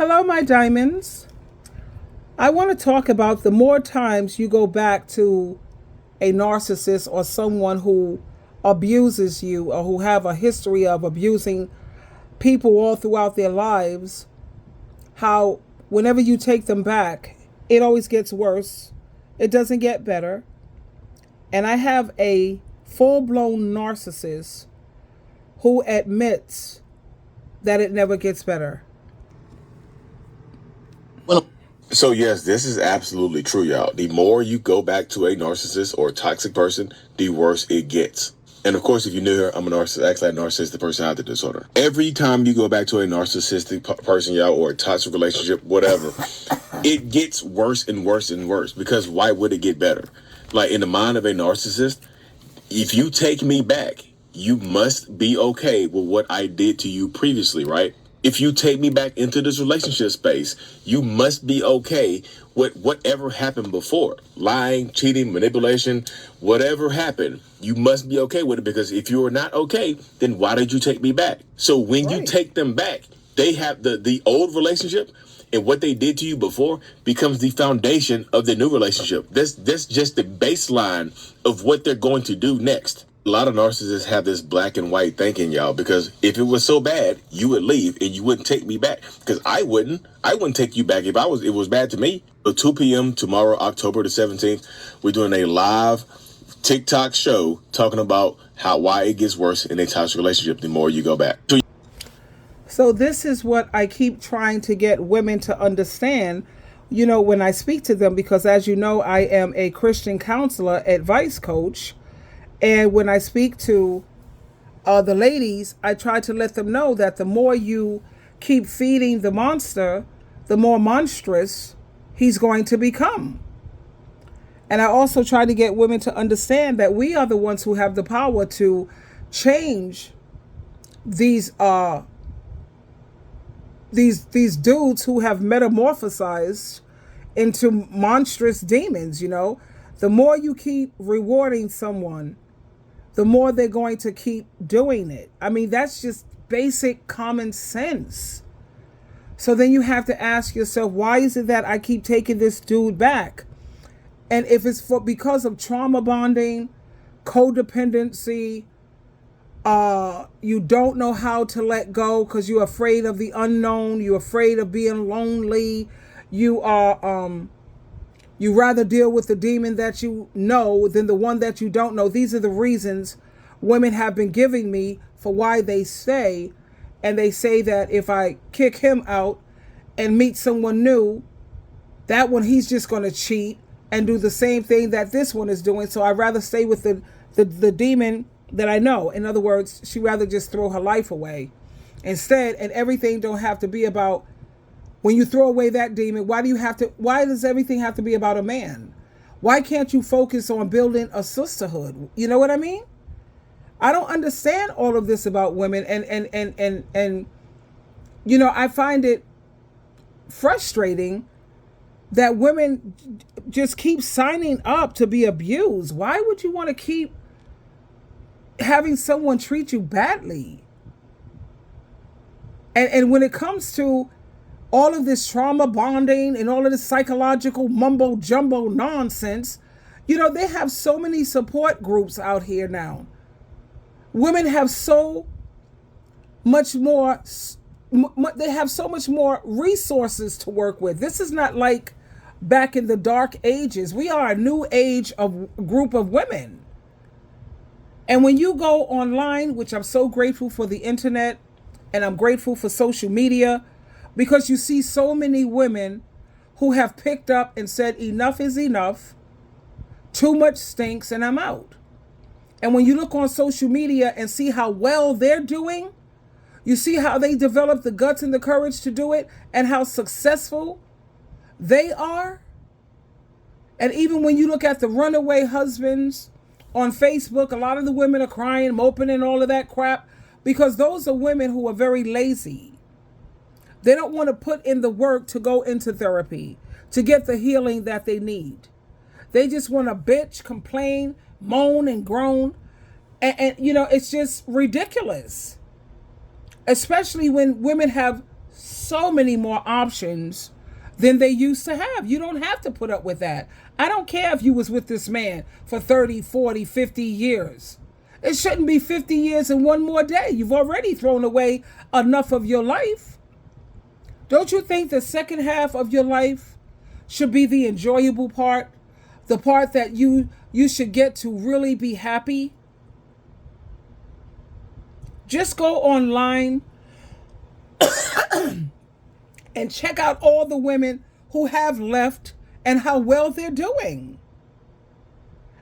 Hello, my diamonds. I want to talk about the more times you go back to a narcissist or someone who abuses you or who have a history of abusing people all throughout their lives, how whenever you take them back, it always gets worse. It doesn't get better. And I have a full-blown narcissist who admits that it never gets better. So yes, this is absolutely true, y'all. The more you go back to a narcissist or a toxic person, the worse it gets. And of course, if you're new here, I'm a narcissist, actually a narcissistic personality disorder. Every time you go back to a narcissistic person, y'all, or a toxic relationship, whatever, it gets worse and worse and worse, because why would it get better? Like, in the mind of a narcissist, if you take me back, you must be okay with what I did to you previously, right? If you take me back into this relationship space, you must be okay with whatever happened before. Lying, cheating, manipulation, whatever happened, you must be okay with it, because if you are not okay, then why did you take me back? So when you take them back, they have the old relationship, and what they did to you before becomes the foundation of the new relationship. That's just the baseline of what they're going to do next. A lot of narcissists have this black and white thinking, y'all, because if it was so bad, you would leave and you wouldn't take me back. Because I wouldn't take you back if it was bad to me. So 2 p.m. tomorrow, October the 17th, we're doing a live TikTok show talking about why it gets worse in a toxic relationship the more you go back. So this is what I keep trying to get women to understand, when I speak to them, because as you know, I am a Christian counselor, advice coach. And when I speak to the ladies, I try to let them know that the more you keep feeding the monster, the more monstrous he's going to become. And I also try to get women to understand that we are the ones who have the power to change these dudes who have metamorphosized into monstrous demons. The more you keep rewarding someone, the more they're going to keep doing it. I mean, that's just basic common sense. So then you have to ask yourself, why is it that I keep taking this dude back? And if it's because of trauma bonding, codependency, you don't know how to let go because you're afraid of the unknown, you're afraid of being lonely, you rather deal with the demon that you know than the one that you don't know. These are the reasons women have been giving me for why they stay. And they say that if I kick him out and meet someone new, that one, he's just going to cheat and do the same thing that this one is doing. So I'd rather stay with the demon that I know. In other words, she'd rather just throw her life away instead. And everything don't have to be about, when you throw away that demon, why does everything have to be about a man? Why can't you focus on building a sisterhood? You know what I mean? I don't understand all of this about women. And I find it frustrating that women just keep signing up to be abused. Why would you want to keep having someone treat you badly? And when it comes to all of this trauma bonding and all of this psychological mumbo jumbo nonsense, they have so many support groups out here now. Women have so much more, they have so much more resources to work with. This is not like back in the dark ages. We are a new age of group of women. And when you go online, which I'm so grateful for the internet, and I'm grateful for social media, because you see so many women who have picked up and said, enough is enough, too much stinks, and I'm out. And when you look on social media and see how well they're doing, you see how they develop the guts and the courage to do it, and how successful they are. And even when you look at the runaway husbands on Facebook, a lot of the women are crying, moping, and all of that crap, because those are women who are very lazy. They don't want to put in the work to go into therapy, to get the healing that they need. They just want to bitch, complain, moan, and groan. And it's just ridiculous. Especially when women have so many more options than they used to have. You don't have to put up with that. I don't care if you was with this man for 30, 40, 50 years. It shouldn't be 50 years and one more day. You've already thrown away enough of your life. Don't you think the second half of your life should be the enjoyable part? The part that you should get to really be happy? Just go online and check out all the women who have left and how well they're doing.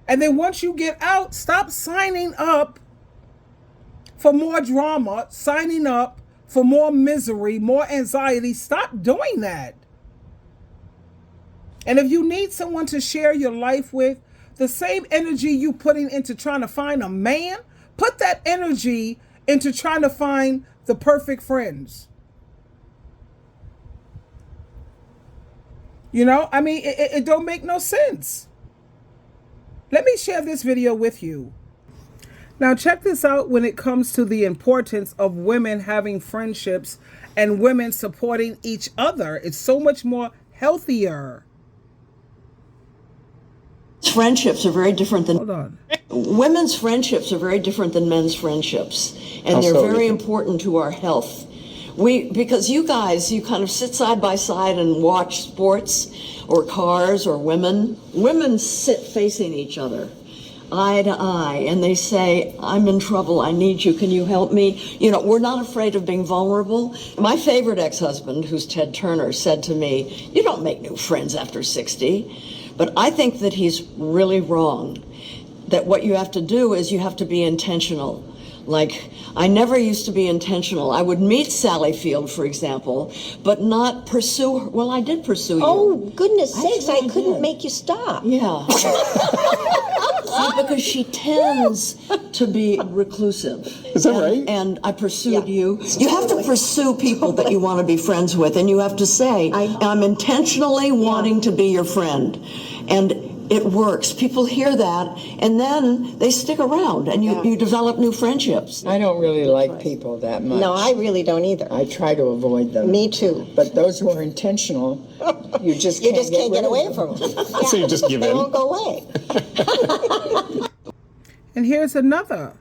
And then once you get out, stop signing up for more drama, signing up for more misery, more anxiety. Stop doing that. And if you need someone to share your life with, the same energy you putting into trying to find a man, put that energy into trying to find the perfect friends. You know, I mean, it don't make no sense. Let me share this video with you. Now, check this out when it comes to the importance of women having friendships and women supporting each other. It's so much more healthier. Friendships are very different than... Hold on. Women's friendships are very different than men's friendships. And they're very important to our health. Because you guys, you kind of sit side by side and watch sports or cars or women. Women sit facing each other, eye to eye, and they say, I'm in trouble, I need you, can you help me? You know, we're not afraid of being vulnerable. My favorite ex-husband, who's Ted Turner, said to me, you don't make new friends after 60. But I think that he's really wrong. That what you have to do is you have to be intentional. Like, I never used to be intentional. I would meet Sally Field, for example, but not pursue her. Well, I did pursue you. Oh, goodness sakes, I Actually, I couldn't did. make you stop. Yeah. Because she tends to be reclusive. Is that right? And I pursued you. You have to pursue people that you want to be friends with, and you have to say, I'm intentionally wanting to be your friend. And it works. People hear that, and then they stick around, and you develop new friendships. I don't really like people that much. No, I really don't either. I try to avoid them. Me too. But those who are intentional, you just You can't just can't get rid of away them. from them. So you just give They in. won't go away. And here's another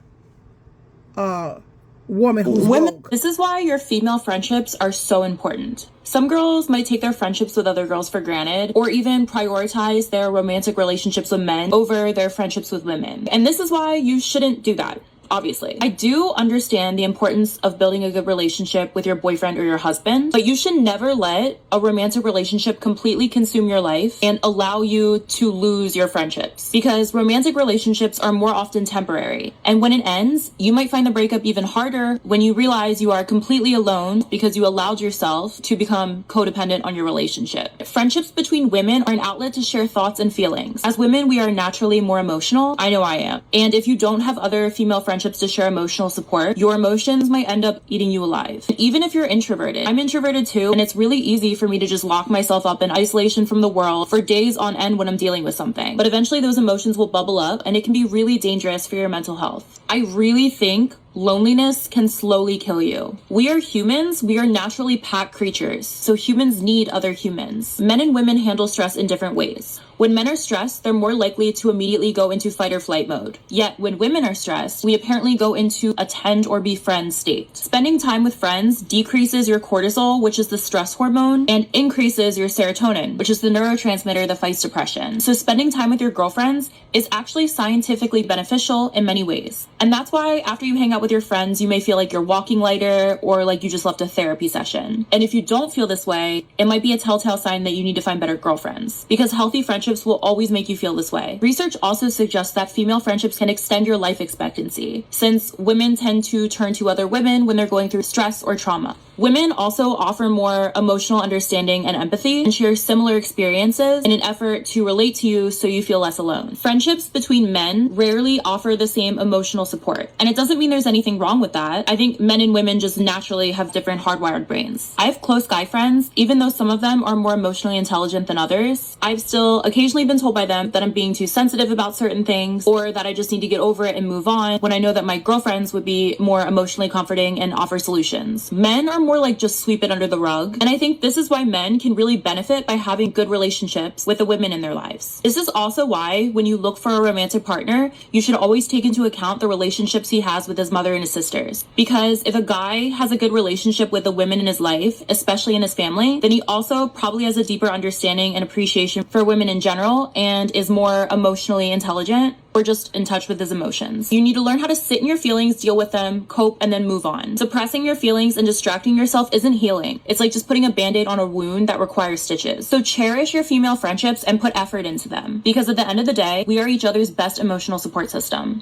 woman who's woke. This is why your female friendships are so important. Some girls might take their friendships with other girls for granted, or even prioritize their romantic relationships with men over their friendships with women. And this is why you shouldn't do that. Obviously, I do understand the importance of building a good relationship with your boyfriend or your husband, but you should never let a romantic relationship completely consume your life and allow you to lose your friendships, because romantic relationships are more often temporary. And when it ends, you might find the breakup even harder when you realize you are completely alone because you allowed yourself to become codependent on your relationship. Friendships between women are an outlet to share thoughts and feelings. As women, we are naturally more emotional. I know I am. And if you don't have other female friendships to share emotional support, your emotions might end up eating you alive. Even if you're introverted, I'm introverted too, and it's really easy for me to just lock myself up in isolation from the world for days on end when I'm dealing with something. But eventually those emotions will bubble up, and it can be really dangerous for your mental health. I really think loneliness can slowly kill you. We are humans. We are naturally pack creatures. So humans need other humans. Men and women handle stress in different ways. When men are stressed, they're more likely to immediately go into fight or flight mode. Yet when women are stressed, we apparently go into a tend or befriend state. Spending time with friends decreases your cortisol, which is the stress hormone, and increases your serotonin, which is the neurotransmitter that fights depression. So spending time with your girlfriends is actually scientifically beneficial in many ways. And that's why after you hang out with your friends, you may feel like you're walking lighter or like you just left a therapy session. And if you don't feel this way, it might be a telltale sign that you need to find better girlfriends, because healthy friendships will always make you feel this way. Research also suggests that female friendships can extend your life expectancy, since women tend to turn to other women when they're going through stress or trauma. Women also offer more emotional understanding and empathy and share similar experiences in an effort to relate to you so you feel less alone. Friendships between men rarely offer the same emotional support. And it doesn't mean there's anything wrong with that. I think men and women just naturally have different hardwired brains. I have close guy friends, even though some of them are more emotionally intelligent than others. I've still occasionally been told by them that I'm being too sensitive about certain things, or that I just need to get over it and move on, when I know that my girlfriends would be more emotionally comforting and offer solutions. Men are more like just sweep it under the rug. And I think this is why men can really benefit by having good relationships with the women in their lives. This is also why when you look for a romantic partner, you should always take into account the relationships he has with his mother and his sisters. Because if a guy has a good relationship with the women in his life, especially in his family, then he also probably has a deeper understanding and appreciation for women in general and is more emotionally intelligent or just in touch with his emotions. You need to learn how to sit in your feelings, deal with them, cope, and then move on. Suppressing your feelings and distracting yourself isn't healing. It's like just putting a band-aid on a wound that requires stitches. So cherish your female friendships and put effort into them. Because at the end of the day, we are each other's best emotional support system.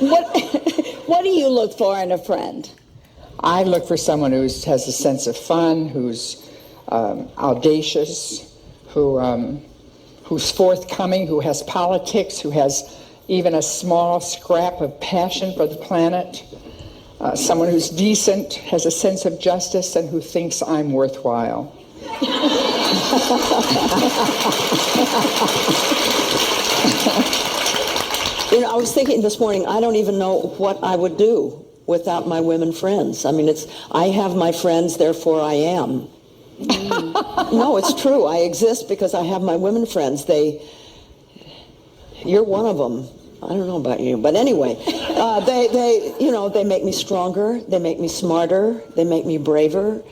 What do you look for in a friend? I look for someone who has a sense of fun, who's audacious, who's forthcoming, who has politics, who has even a small scrap of passion for the planet, someone who's decent, has a sense of justice, and who thinks I'm worthwhile. You know, I was thinking this morning, I don't even know what I would do without my women friends. I mean, I have my friends, therefore I am. No, it's true. I exist because I have my women friends. You're one of them. I don't know about you, but anyway, they make me stronger. They make me smarter. They make me braver.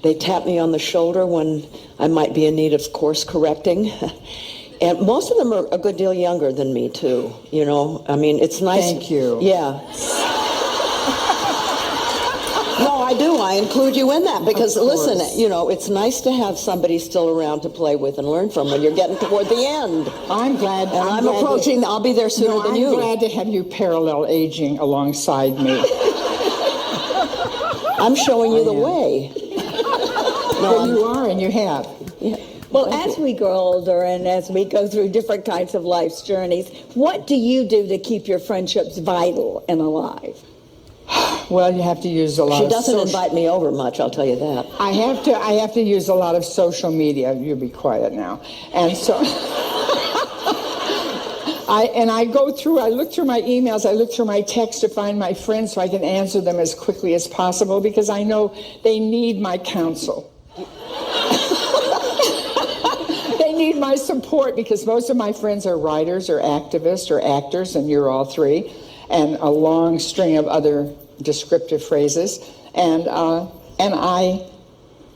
They tap me on the shoulder when I might be in need of course correcting. And most of them are a good deal younger than me too. You know, I mean, it's nice. Thank you. Yeah. No, I do. I include you in that because, listen, you know, it's nice to have somebody still around to play with and learn from when you're getting toward the end. I'm glad. And I'm approaching. I'll be there sooner than you. I'm glad to have you parallel aging alongside me. I'm showing you the way. No, you are, and you have. Yeah. Well, as we grow older and as we go through different kinds of life's journeys, what do you do to keep your friendships vital and alive? Well, you have to use a lot of She doesn't invite me over much, I'll tell you that. I have to use a lot of social media. You'll be quiet now. And so I look through my emails, I look through my texts to find my friends so I can answer them as quickly as possible because I know they need my counsel. They need my support because most of my friends are writers or activists or actors, and you're all three, and a long string of other descriptive phrases. And I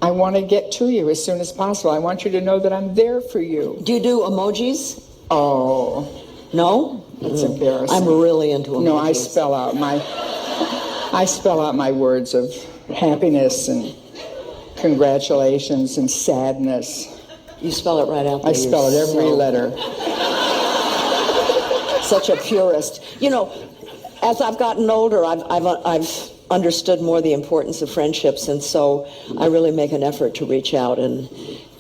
want to get to you as soon as possible. I want you to know that I'm there for you. Do you do emojis? Oh. No? That's embarrassing. I'm really into emojis. No, I spell out my words of happiness and congratulations and sadness. You spell it right out there. I spell it every letter. Such a purist. You know, as I've gotten older, I've understood more the importance of friendships, and so I really make an effort to reach out and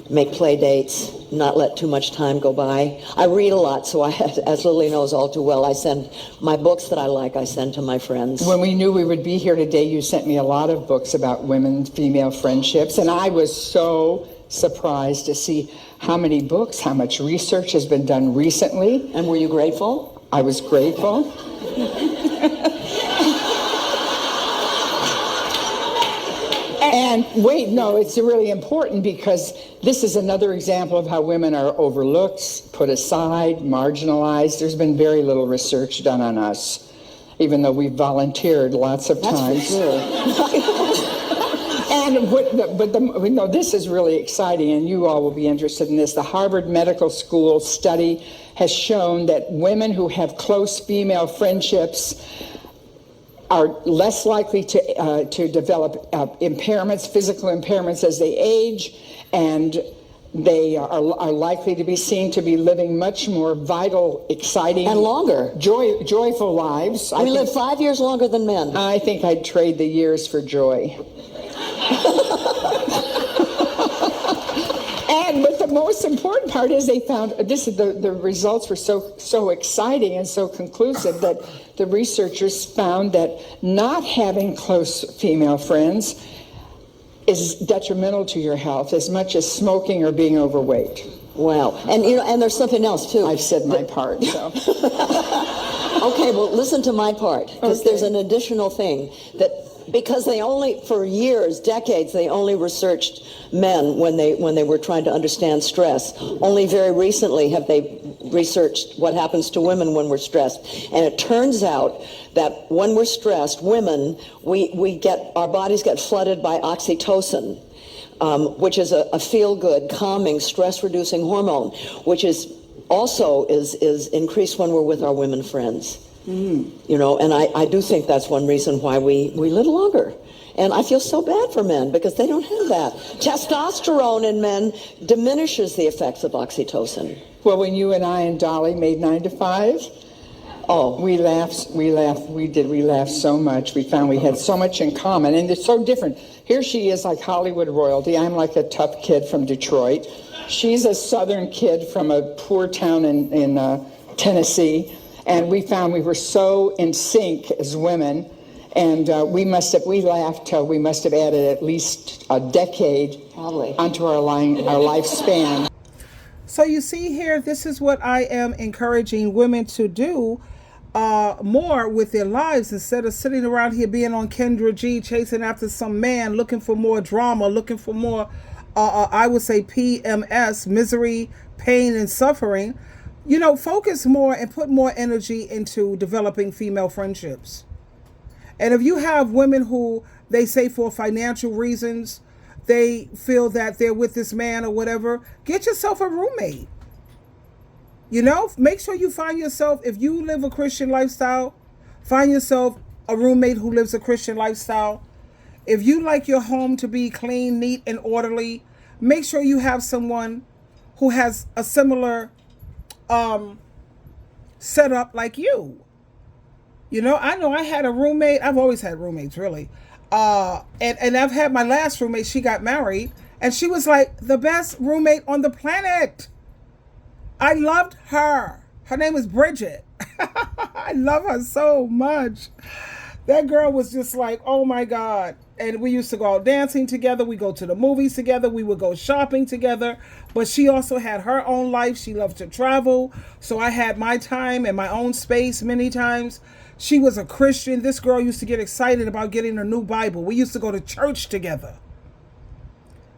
make play dates, not let too much time go by. I read a lot, so as Lily knows all too well, I send my books that I send to my friends. When we knew we would be here today, you sent me a lot of books about women-female friendships, and I was so surprised to see how many books, how much research has been done recently. And were you grateful? I was grateful. And wait, no, it's really important because this is another example of how women are overlooked, put aside, marginalized. There's been very little research done on us, even though we've volunteered lots of times. That's for sure. But this is really exciting, and you all will be interested in this. The Harvard Medical School study has shown that women who have close female friendships are less likely to develop impairments, physical impairments as they age, and they are likely to be seen to be living much more vital, exciting, and longer, joyful lives. We live 5 years longer than men. I think I'd trade the years for joy. But the most important part is they found the results were so exciting and so conclusive that the researchers found that not having close female friends is detrimental to your health as much as smoking or being overweight. Wow. And and there's something else too. I've said my part, so. Okay, well listen to my part, because there's an additional thing that because they only, for years, decades, they only researched men when they were trying to understand stress. Only very recently have they researched what happens to women when we're stressed. And it turns out that when we're stressed, women, our bodies get flooded by oxytocin, which is a feel-good, calming, stress-reducing hormone, which is also is increased when we're with our women friends. You know, and I do think that's one reason why we live longer. And I feel so bad for men because they don't have that. Testosterone in men diminishes the effects of oxytocin. Well, when you and I and Dolly made 9 to 5, we laughed so much. We found we had so much in common, and it's so different. Here she is like Hollywood royalty. I'm like a tough kid from Detroit. She's a southern kid from a poor town in Tennessee. And we found we were so in sync as women, and we laughed till we must have added at least a decade onto our lifespan. So you see here, this is what I am encouraging women to do more with their lives, instead of sitting around here being on Kendra G, chasing after some man, looking for more drama, looking for more, I would say PMS, misery, pain, and suffering. You know, focus more and put more energy into developing female friendships. And if you have women who they say for financial reasons, they feel that they're with this man or whatever, get yourself a roommate. You know, make sure you find yourself, if you live a Christian lifestyle, find yourself a roommate who lives a Christian lifestyle. If you like your home to be clean, neat, and orderly, make sure you have someone who has a similar set up like you. You know I had a roommate. I've always had roommates, really. And I've had my last roommate. She got married, and she was like the best roommate on the planet. I loved her. Her name is Bridget. I love her so much. That girl was just like, oh my God. And we used to go out dancing together. We go to the movies together. We would go shopping together. But she also had her own life. She loved to travel. So I had my time and my own space many times. She was a Christian. This girl used to get excited about getting a new Bible. We used to go to church together.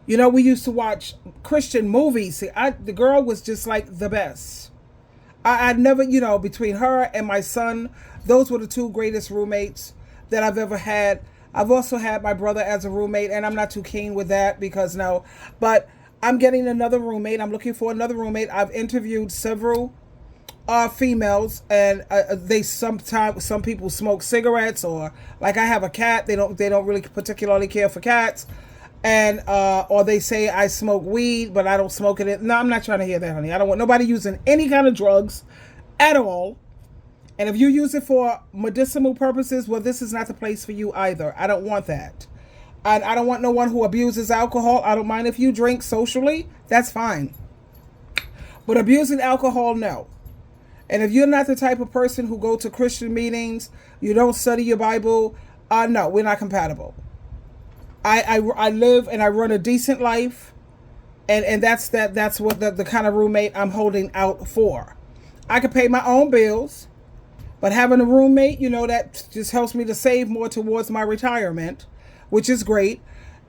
You know, we used to watch Christian movies. See, the girl was just like the best. I never, you know, between her and my son, those were the two greatest roommates that I've ever had. I've also had my brother as a roommate, and I'm not too keen with that because no. But I'm getting another roommate. I'm looking for another roommate. I've interviewed several females, and some people smoke cigarettes, or like I have a cat. They don't really particularly care for cats, and or they say I smoke weed, but I don't smoke it. No, I'm not trying to hear that, honey. I don't want nobody using any kind of drugs at all. And if you use it for medicinal purposes, well, this is not the place for you either. I don't want that. And I don't want no one who abuses alcohol. I don't mind if you drink socially. That's fine. But abusing alcohol, no. And if you're not the type of person who go to Christian meetings, you don't study your Bible, no, we're not compatible. I live and I run a decent life. And that's what the kind of roommate I'm holding out for. I can pay my own bills. But having a roommate, you know, that just helps me to save more towards my retirement, which is great.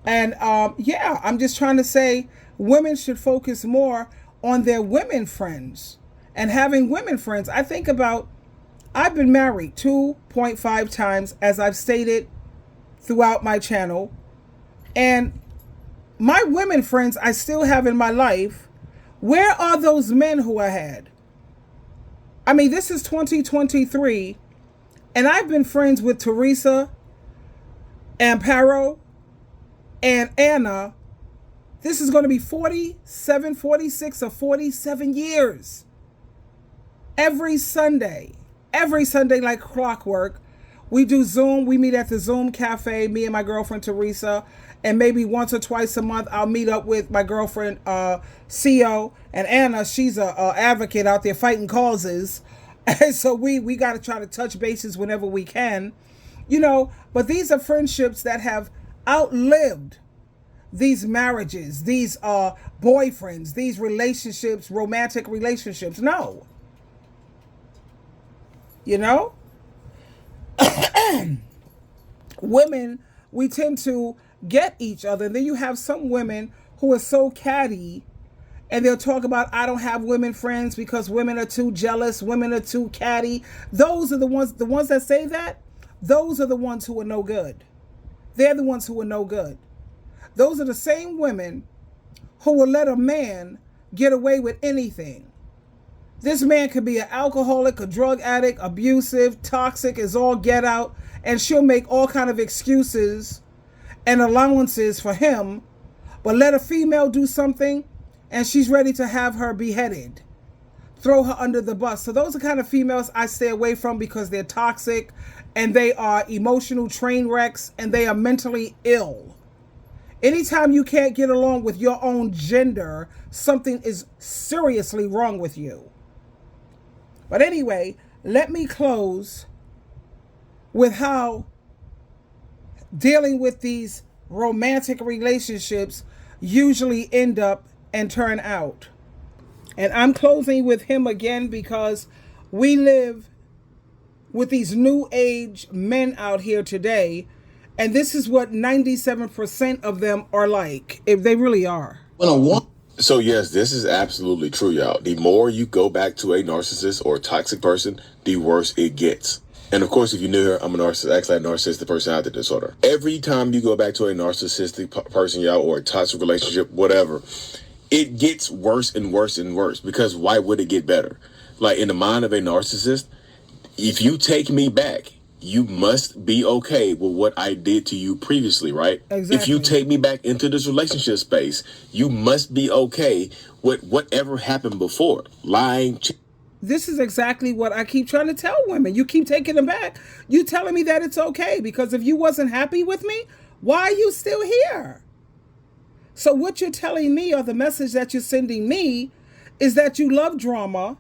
And yeah, I'm just trying to say women should focus more on their women friends and having women friends. I think about, I've been married 2.5 times, as I've stated throughout my channel. And my women friends I still have in my life. Where are those men who I had? I mean, this is 2023, and I've been friends with Teresa, Amparo, and Anna. This is going to be 47, 46, or 47 years. Every Sunday like clockwork, we do Zoom. We meet at the Zoom cafe, me and my girlfriend Teresa, and maybe once or twice a month, I'll meet up with my girlfriend, CO, and Anna. She's a advocate out there fighting causes. And so we got to try to touch bases whenever we can, you know, but these are friendships that have outlived these marriages, these boyfriends, these relationships, romantic relationships. No. You know? Women we tend to get each other. And then you have some women who are so catty, and they'll talk about, I don't have women friends because women are too jealous, women are too catty. Those are the ones that say that, those are the ones who are no good. They're the ones who are no good. Those are the same women who will let a man get away with anything. This man could be an alcoholic, a drug addict, abusive, toxic, is all get out, and she'll make all kind of excuses and allowances for him, but let a female do something and she's ready to have her beheaded, throw her under the bus. So those are the kind of females I stay away from because they're toxic and they are emotional train wrecks and they are mentally ill. Anytime you can't get along with your own gender, something is seriously wrong with you. But anyway, let me close with how dealing with these romantic relationships usually end up and turn out. And I'm closing with him again because we live with these new age men out here today, and this is what 97% of them are like, if they really are. So yes, this is absolutely true, y'all. The more you go back to a narcissist or a toxic person, the worse it gets. And of course, if you're new here, I'm a narcissist, actually a narcissistic personality disorder. Every time you go back to a narcissistic person, y'all, or a toxic relationship, whatever, it gets worse and worse and worse, because why would it get better? Like, in the mind of a narcissist, if you take me back, you must be okay with what I did to you previously, right? Exactly. If you take me back into this relationship space, you must be okay with whatever happened before. Lying. This is exactly what I keep trying to tell women. You keep taking them back. You telling me that it's okay, because if you wasn't happy with me, why are you still here? So what you're telling me, or the message that you're sending me, is that you love drama.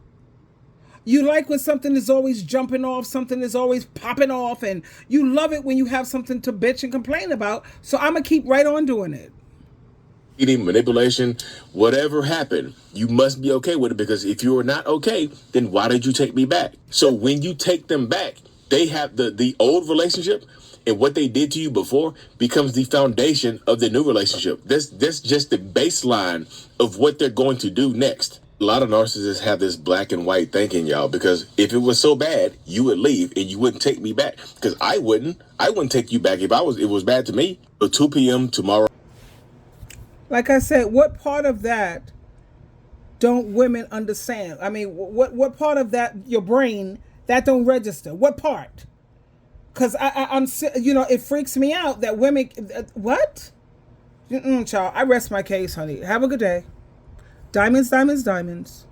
You like when something is always jumping off, something is always popping off, and you love it when you have something to bitch and complain about. So I'm going to keep right on doing it. Eating, manipulation, whatever happened, you must be okay with it, because if you are not okay, then why did you take me back? So when you take them back, they have the old relationship, and what they did to you before becomes the foundation of the new relationship. That's just the baseline of what they're going to do next. A lot of narcissists have this black and white thinking, y'all, because if it was so bad, you would leave and you wouldn't take me back. Because I wouldn't take you back if it was bad to me. So 2 p.m. tomorrow. Like I said, what part of that don't women understand? I mean, what part of that, your brain, that don't register? What part? Because I'm, it freaks me out that women, what? Child, I rest my case, honey. Have a good day. Diamonds, diamonds, diamonds.